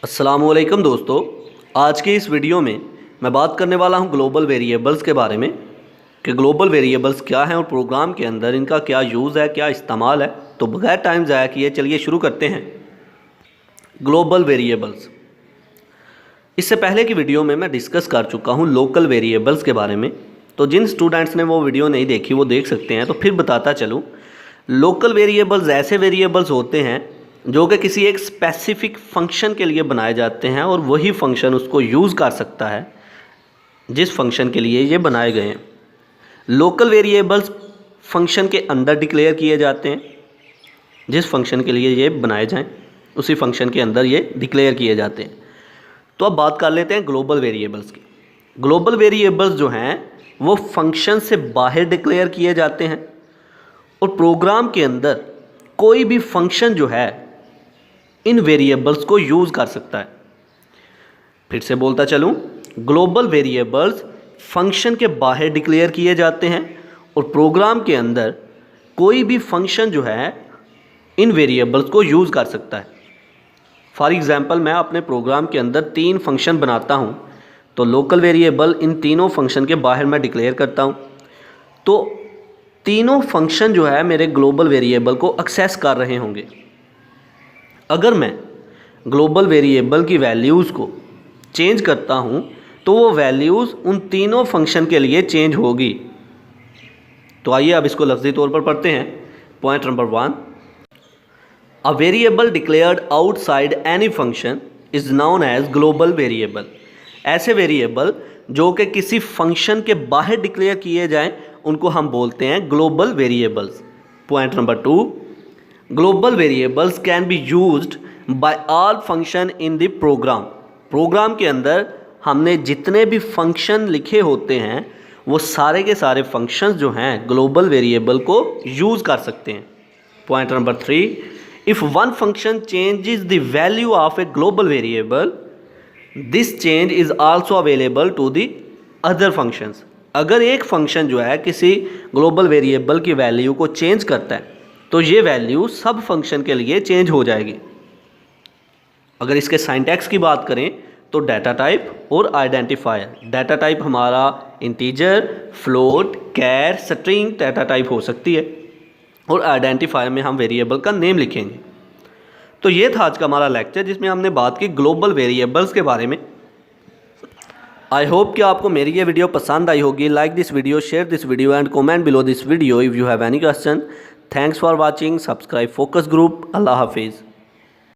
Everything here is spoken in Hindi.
अस्सलामुअलैकुम दोस्तों, आज के इस वीडियो में मैं बात करने वाला हूं ग्लोबल वेरिएबल्स के बारे में कि ग्लोबल वेरिएबल्स क्या हैं और प्रोग्राम के अंदर इनका क्या यूज़ है, क्या इस्तेमाल है। तो बगैर टाइम ज़ाया किए चलिए शुरू करते हैं। ग्लोबल वेरिएबल्स, इससे पहले की वीडियो में मैं डिस्कस कर चुका हूं लोकल वेरिएबल्स के बारे में, तो जिन स्टूडेंट्स ने वो वीडियो नहीं देखी वो देख सकते हैं। तो फिर बताता चलूँ, लोकल वेरिएबल्स ऐसे वेरिएबल्स होते हैं जो कि किसी एक स्पेसिफिक फंक्शन के लिए बनाए जाते हैं और वही फंक्शन उसको यूज़ कर सकता है जिस फंक्शन के लिए ये बनाए गए हैं। लोकल वेरिएबल्स फंक्शन के अंदर डिक्लेयर किए जाते हैं, जिस फंक्शन के लिए ये बनाए जाएं उसी फंक्शन के अंदर ये डिक्लेयर किए जाते हैं। तो अब बात कर लेते हैं ग्लोबल वेरिएबल्स की। ग्लोबल वेरिएबल्स जो हैं वो फंक्शन से बाहर डिक्लेयर किए जाते हैं और प्रोग्राम के अंदर कोई भी फंक्शन जो है इन वेरिएबल्स को यूज़ कर सकता है। फिर से बोलता चलूँ, ग्लोबल वेरिएबल्स फंक्शन के बाहर डिक्लेयर किए जाते हैं और प्रोग्राम के अंदर कोई भी फंक्शन जो है इन वेरिएबल्स को यूज़ कर सकता है। फॉर एग्ज़ाम्पल, मैं अपने प्रोग्राम के अंदर 3 फंक्शन बनाता हूँ, तो लोकल वेरिएबल इन तीनों फंक्शन के बाहर मैं डिक्लेयर करता हूँ। तो तीनों फंक्शन जो है मेरे ग्लोबल वेरिएबल को एक्सेस कर रहे होंगे। अगर मैं ग्लोबल वेरिएबल की वैल्यूज़ को चेंज करता हूँ तो वो वैल्यूज़ उन तीनों फंक्शन के लिए चेंज होगी। तो आइए अब इसको लफ्ज़ी तौर पर पढ़ते हैं। Point number 1, a variable declared outside any function is known as global variable. ऐसे वेरिएबल जो कि किसी फंक्शन के बाहर डिक्लेयर किए जाएं उनको हम बोलते हैं global variables. Point number 2, global variables can be used by all function in the program. Program के अंदर हमने जितने भी फंक्शन लिखे होते हैं वो सारे के सारे फंक्शंस जो हैं ग्लोबल वेरिएबल को यूज़ कर सकते हैं। Point number 3, if one function changes the value of a global variable, this change is also available to the other functions. अगर एक फंक्शन जो है किसी ग्लोबल वेरिएबल की वैल्यू को चेंज करता है तो ये वैल्यू सब फंक्शन के लिए चेंज हो जाएगी। अगर इसके सिंटैक्स की बात करें तो डाटा टाइप और आइडेंटिफायर। डाटा टाइप हमारा इंटीजर, फ्लोट, कैर, स्ट्रिंग डाटा टाइप हो सकती है और आइडेंटिफायर में हम वेरिएबल का नेम लिखेंगे। तो ये था आज का हमारा लेक्चर जिसमें हमने बात की ग्लोबल वेरिएबल्स के बारे में। आई होप कि आपको मेरी ये वीडियो पसंद आई होगी। Like this video, share this video and comment below this video if you have any question. Thanks for watching. Subscribe focus group. Allah हाफिज़।